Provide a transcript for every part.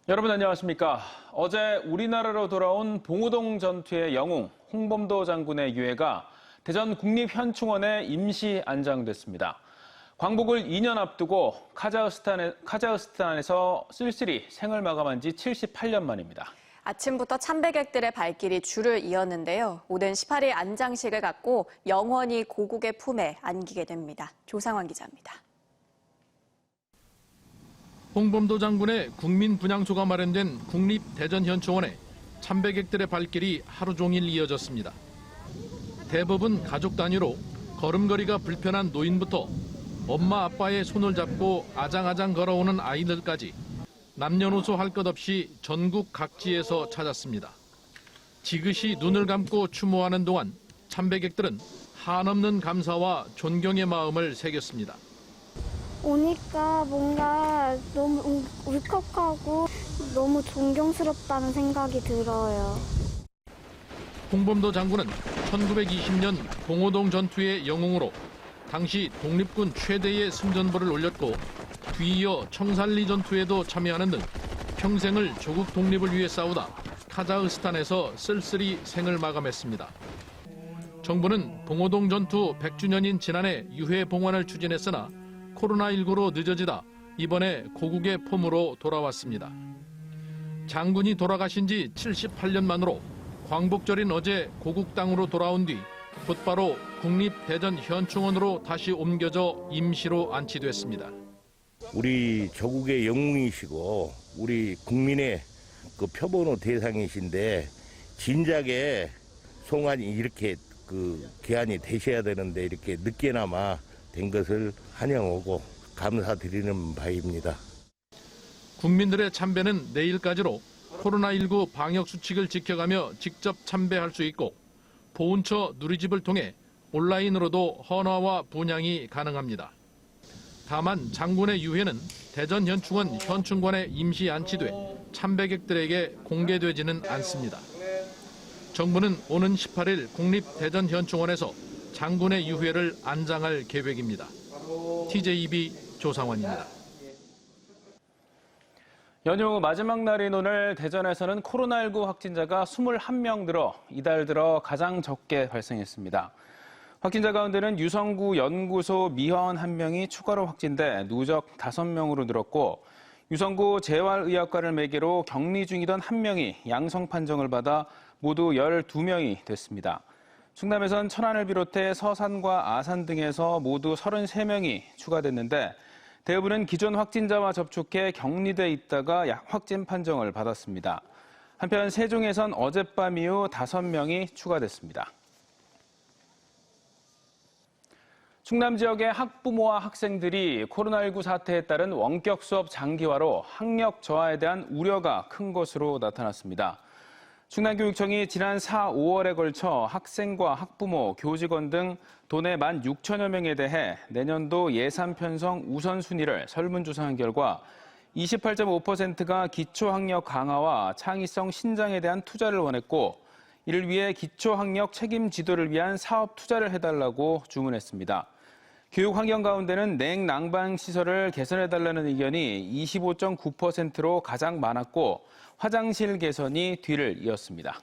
여러분 안녕하십니까? 어제 우리나라로 돌아온 봉오동 전투의 영웅 홍범도 장군의 유해가 대전 국립현충원에 임시 안장됐습니다. 광복을 2년 앞두고 카자흐스탄에서 쓸쓸히 생을 마감한 지 78년 만입니다. 아침부터 참배객들의 발길이 줄을 이었는데요. 오는 18일 안장식을 갖고 영원히 고국의 품에 안기게 됩니다. 조상환 기자입니다. 홍범도 장군의 국민분향소가 마련된 국립대전현충원에 참배객들의 발길이 하루 종일 이어졌습니다. 대부분 가족 단위로 걸음걸이가 불편한 노인부터 엄마 아빠의 손을 잡고 아장아장 걸어오는 아이들까지 남녀노소 할 것 없이 전국 각지에서 찾았습니다. 지그시 눈을 감고 추모하는 동안 참배객들은 한없는 감사와 존경의 마음을 새겼습니다. 오니까 뭔가 너무 울컥하고 너무 존경스럽다는 생각이 들어요. 홍범도 장군은 1920년 봉오동 전투의 영웅으로 당시 독립군 최대의 승전보를 올렸고 뒤이어 청산리 전투에도 참여하는 등 평생을 조국 독립을 위해 싸우다 카자흐스탄에서 쓸쓸히 생을 마감했습니다. 정부는 봉오동 전투 100주년인 지난해 유해 봉환을 추진했으나 코로나19로 늦어지다 이번에 고국의 폼으로 돌아왔습니다. 장군이 돌아가신 지 78년 만으로 광복절인 어제 고국 땅으로 돌아온 뒤 곧바로 국립대전현충원으로 다시 옮겨져 임시로 안치됐습니다. 우리 조국의 영웅이시고 우리 국민의 그 표본호 대상이신데 진작에 송환이 이렇게 개안이 되셔야 되는데 이렇게 늦게나마 된 것을 환영하고 감사드리는 바입니다. 국민들의 참배는 내일까지로 코로나19 방역 수칙을 지켜가며 직접 참배할 수 있고 보훈처 누리집을 통해 온라인으로도 헌화와 분향이 가능합니다. 다만 장군의 유해는 대전현충원 현충관에 임시 안치돼 참배객들에게 공개되지는 않습니다. 정부는 오는 18일 국립대전현충원에서 장군의 유해를 안장할 계획입니다. TJB 조상환입니다. 연휴 마지막 날인 오늘 대전에서는 코로나19 확진자가 21명 늘어 이달 들어 가장 적게 발생했습니다. 확진자 가운데는 유성구 연구소 미화원 1명이 추가로 확진돼 누적 5명으로 늘었고 유성구 재활의학과를 매개로 격리 중이던 1명이 양성 판정을 받아 모두 12명이 됐습니다. 충남에선 천안을 비롯해 서산과 아산 등에서 모두 33명이 추가됐는데 대부분은 기존 확진자와 접촉해 격리돼 있다가 확진 판정을 받았습니다. 한편 세종에선 어젯밤 이후 5명이 추가됐습니다. 충남 지역의 학부모와 학생들이 코로나19 사태에 따른 원격 수업 장기화로 학력 저하에 대한 우려가 큰 것으로 나타났습니다. 충남교육청이 지난 4, 5월에 걸쳐 학생과 학부모, 교직원 등 도내 16,000여 명에 대해 내년도 예산 편성 우선순위를 설문조사한 결과 28.5%가 기초학력 강화와 창의성 신장에 대한 투자를 원했고 이를 위해 기초학력 책임 지도를 위한 사업 투자를 해달라고 주문했습니다. 교육 환경 가운데는 냉난방 시설을 개선해달라는 의견이 25.9%로 가장 많았고 화장실 개선이 뒤를 이었습니다.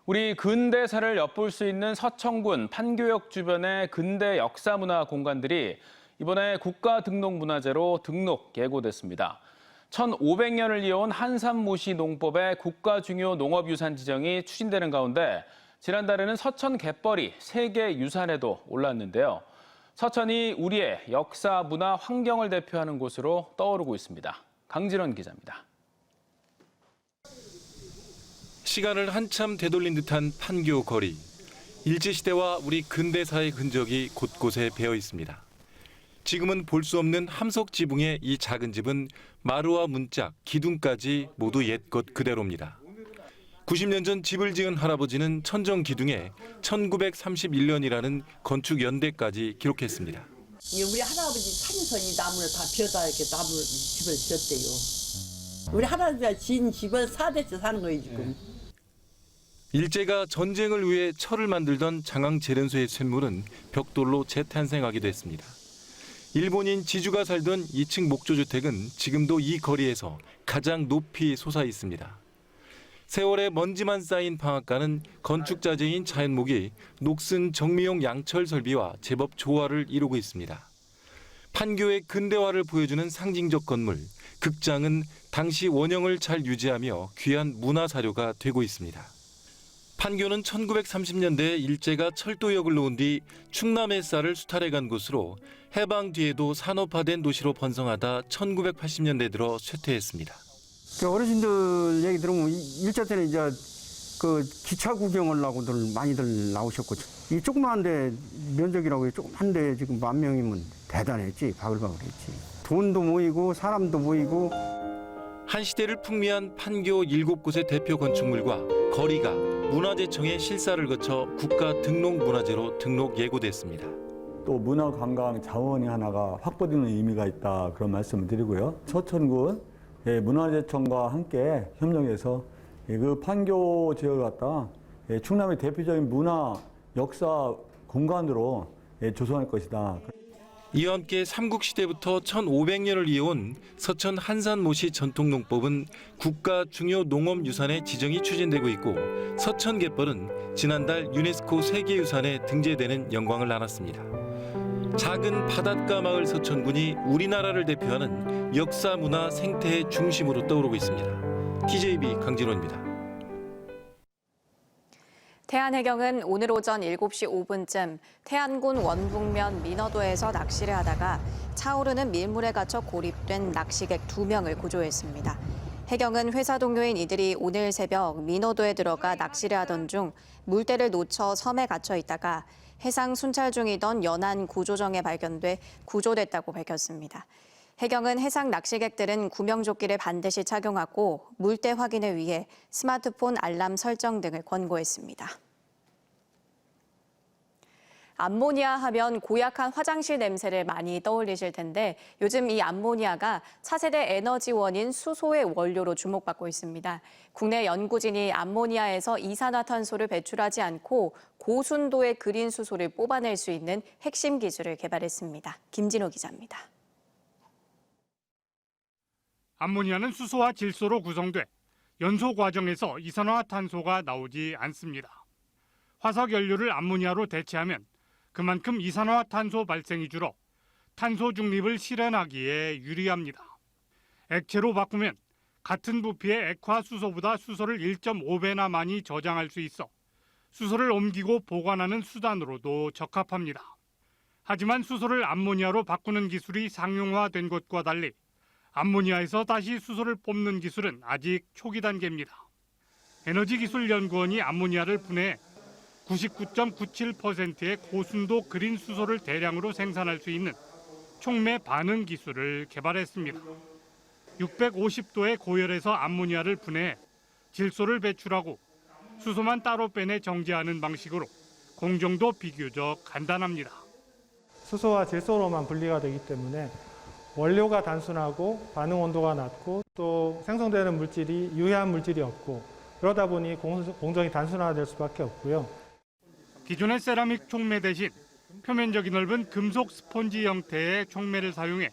우리 근대사를 엿볼 수 있는 서천군 판교역 주변의 근대 역사문화 공간들이 이번에 국가등록문화재로 등록 예고됐습니다. 1500년을 이어온 한산모시 농법의 국가중요 농업유산 지정이 추진되는 가운데 지난달에는 서천 갯벌이 세계유산에도 올랐는데요. 서천이 우리의 역사, 문화, 환경을 대표하는 곳으로 떠오르고 있습니다. 강진원 기자입니다. 시간을 한참 되돌린 듯한 판교 거리. 일제시대와 우리 근대사의 흔적이 곳곳에 배어 있습니다. 지금은 볼 수 없는 함석 지붕의 이 작은 집은 마루와 문짝, 기둥까지 모두 옛것 그대로입니다. 90년 전 집을 지은 할아버지는 천정 기둥에 1931년이라는 건축 연대까지 기록했습니다. 우리 할아버지 산선이 나무를 다 벼다 이렇게 나무를 집을 지었대요. 우리 할아버지가 지은 집은 4대째 사는 거예요 지금. 일제가 전쟁을 위해 철을 만들던 장항 제련소의 쇳물은 벽돌로 재탄생하기도 했습니다. 일본인 지주가 살던 2층 목조주택은 지금도 이 거리에서 가장 높이 솟아 있습니다. 세월의 먼지만 쌓인 방앗간은 건축자재인 자연목이 녹슨 정미용 양철 설비와 제법 조화를 이루고 있습니다. 판교의 근대화를 보여주는 상징적 건물, 극장은 당시 원형을 잘 유지하며 귀한 문화사료가 되고 있습니다. 판교는 1930년대에 일제가 철도역을 놓은 뒤 충남의 쌀을 수탈해 간 곳으로 해방 뒤에도 산업화된 도시로 번성하다 1980년대 들어 쇠퇴했습니다. 어르신들 얘기 들으면 일제 때는 이제 그 기차 구경하려고들 많이들 나오셨고, 이 조그마한데 면적이라고 조그만데 지금 10,000명이면 대단했지, 바글바글했지. 돈도 모이고 사람도 모이고. 한 시대를 풍미한 판교 7곳의 대표 건축물과 거리가 문화재청의 실사를 거쳐 국가 등록문화재로 등록 예고됐습니다. 또 문화관광 자원이 하나가 확보되는 의미가 있다, 그런 말씀을 드리고요. 서천군 문화재청과 함께 협력해서 그 판교 지역을 갖다 충남의 대표적인 문화 역사 공간으로 조성할 것이다. 이와 함께 삼국시대부터 1500년을 이어온 서천 한산모시 전통농법은 국가 중요 농업유산에 지정이 추진되고 있고, 서천갯벌은 지난달 유네스코 세계유산에 등재되는 영광을 안았습니다. 작은 바닷가 마을 서천군이 우리나라를 대표하는 역사, 문화, 생태의 중심으로 떠오르고 있습니다. TJB 강진호입니다. 태안해경은 오늘 오전 7시 5분쯤 태안군 원북면 민어도에서 낚시를 하다가 차오르는 밀물에 갇혀 고립된 낚시객 2명을 구조했습니다. 해경은 회사 동료인 이들이 오늘 새벽 민어도에 들어가 낚시를 하던 중 물대를 놓쳐 섬에 갇혀 있다가 해상 순찰 중이던 연안 구조정에 발견돼 구조됐다고 밝혔습니다. 해경은 해상 낚시객들은 구명조끼를 반드시 착용하고 물대 확인을 위해 스마트폰 알람 설정 등을 권고했습니다. 암모니아 하면 고약한 화장실 냄새를 많이 떠올리실 텐데 요즘 이 암모니아가 차세대 에너지원인 수소의 원료로 주목받고 있습니다. 국내 연구진이 암모니아에서 이산화탄소를 배출하지 않고 고순도의 그린 수소를 뽑아낼 수 있는 핵심 기술을 개발했습니다. 김진호 기자입니다. 암모니아는 수소와 질소로 구성돼 연소 과정에서 이산화탄소가 나오지 않습니다. 화석 연료를 암모니아로 대체하면 그만큼 이산화탄소 발생이 줄어 탄소 중립을 실현하기에 유리합니다. 액체로 바꾸면 같은 부피의 액화수소보다 수소를 1.5배나 많이 저장할 수 있어 수소를 옮기고 보관하는 수단으로도 적합합니다. 하지만 수소를 암모니아로 바꾸는 기술이 상용화된 것과 달리 암모니아에서 다시 수소를 뽑는 기술은 아직 초기 단계입니다. 에너지기술연구원이 암모니아를 분해해 99.97%의 고순도 그린 수소를 대량으로 생산할 수 있는 촉매 반응 기술을 개발했습니다. 650도의 고열에서 암모니아를 분해해 질소를 배출하고 수소만 따로 빼내 정제하는 방식으로 공정도 비교적 간단합니다. 수소와 질소로만 분리가 되기 때문에 원료가 단순하고 반응 온도가 낮고 또 생성되는 물질이 유해한 물질이 없고, 그러다 보니 공정이 단순화될 수밖에 없고요. 기존의 세라믹 촉매 대신 표면적이 넓은 금속 스펀지 형태의 촉매를 사용해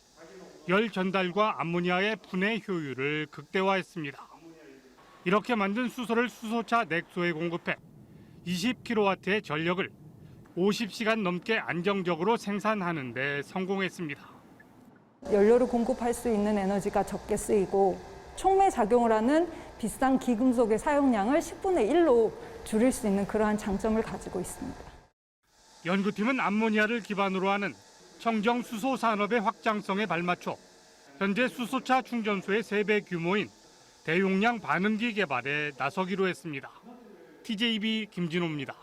열 전달과 암모니아의 분해 효율을 극대화했습니다. 이렇게 만든 수소를 수소차 넥소에 공급해 20kW의 전력을 50시간 넘게 안정적으로 생산하는 데 성공했습니다. 연료를 공급할 수 있는 에너지가 적게 쓰이고 촉매 작용을 하는 비싼 기금속의 사용량을 10분의 1로 줄일 수 있는 그러한 장점을 가지고 있습니다. 연구팀은 암모니아를 기반으로 하는 청정 수소 산업의 확장성에 발맞춰 현재 수소차 충전소의 3배 규모인 대용량 반응기 개발에 나서기로 했습니다. TJB 김진호입니다.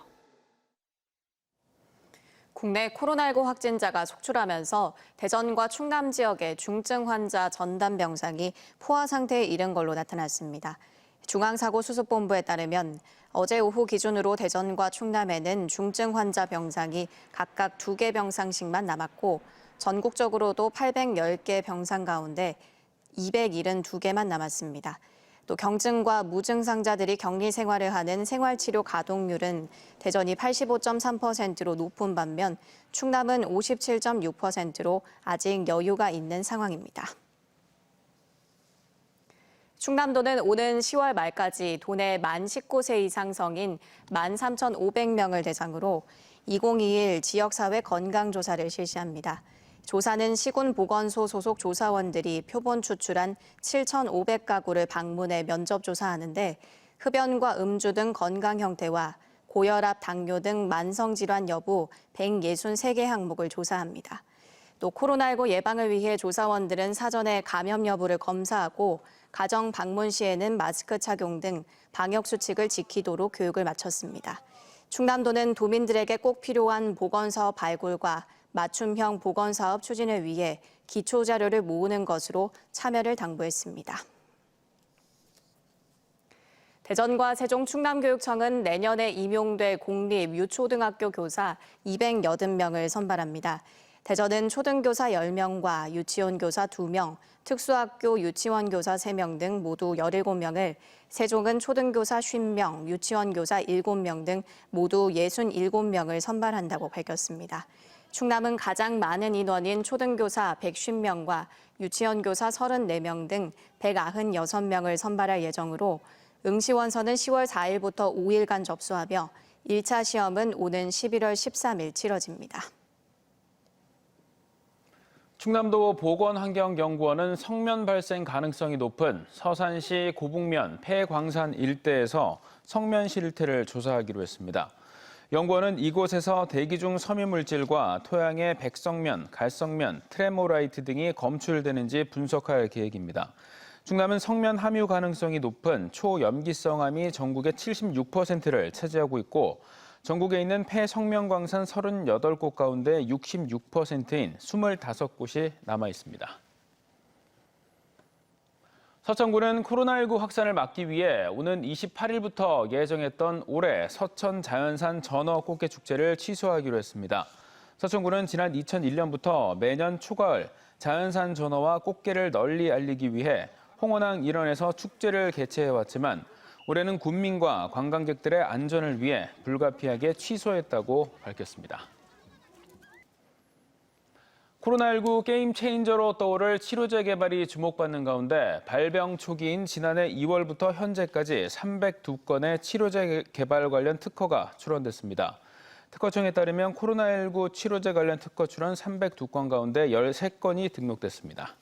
국내 코로나19 확진자가 속출하면서 대전과 충남 지역의 중증 환자 전담 병상이 포화 상태에 이른 걸로 나타났습니다. 중앙사고수습본부에 따르면 어제 오후 기준으로 대전과 충남에는 중증 환자 병상이 각각 2개 병상씩만 남았고, 전국적으로도 810개 병상 가운데 272개만 남았습니다. 또 또 경증과 무증상자들이 격리 생활을 하는 생활치료 가동률은 대전이 85.3%로 높은 반면 충남은 57.6%로 아직 여유가 있는 상황입니다. 충남도는 오는 10월 말까지 도내 만 19세 이상 성인 13,500명을 대상으로 2021 지역사회 건강조사를 실시합니다. 조사는 시군보건소 소속 조사원들이 표본 추출한 7,500가구를 방문해 면접 조사하는데 흡연과 음주 등 건강 형태와 고혈압, 당뇨 등 만성질환 여부 163개 항목을 조사합니다. 또 코로나19 예방을 위해 조사원들은 사전에 감염 여부를 검사하고 가정 방문 시에는 마스크 착용 등 방역 수칙을 지키도록 교육을 마쳤습니다. 충남도는 도민들에게 꼭 필요한 보건사업 발굴과 맞춤형 보건사업 추진을 위해 기초자료를 모으는 것으로 참여를 당부했습니다. 대전과 세종 충남교육청은 내년에 임용될 공립 유초등학교 교사 280명을 선발합니다. 대전은 초등교사 10명과 유치원 교사 2명, 특수학교 유치원 교사 3명 등 모두 17명을, 세종은 초등교사 50명, 유치원 교사 7명 등 모두 67명을 선발한다고 밝혔습니다. 충남은 가장 많은 인원인 초등교사 150명과 유치원 교사 34명 등 196명을 선발할 예정으로 응시원서는 10월 4일부터 5일간 접수하며 1차 시험은 오는 11월 13일 치러집니다. 충남도 보건환경연구원은 성면 발생 가능성이 높은 서산시 고북면 폐광산 일대에서 성면 실태를 조사하기로 했습니다. 연구원은 이곳에서 대기 중 섬유물질과 토양의 백성면, 갈성면, 트레모라이트 등이 검출되는지 분석할 계획입니다. 충남은 성면 함유 가능성이 높은 초염기성암이 전국의 76%를 차지하고 있고 전국에 있는 폐성면광산 38곳 가운데 66%인 25곳이 남아 있습니다. 서천구는 코로나19 확산을 막기 위해 오는 28일부터 예정했던 올해 서천 자연산 전어 꽃게 축제를 취소하기로 했습니다. 서천구는 지난 2001년부터 매년 초가을 자연산 전어와 꽃게를 널리 알리기 위해 홍원항 일원에서 축제를 개최해왔지만 올해는 군민과 관광객들의 안전을 위해 불가피하게 취소했다고 밝혔습니다. 코로나19 게임 체인저로 떠오를 치료제 개발이 주목받는 가운데 발병 초기인 지난해 2월부터 현재까지 302건의 치료제 개발 관련 특허가 출원됐습니다. 특허청에 따르면 코로나19 치료제 관련 특허 출원 302건 가운데 13건이 등록됐습니다.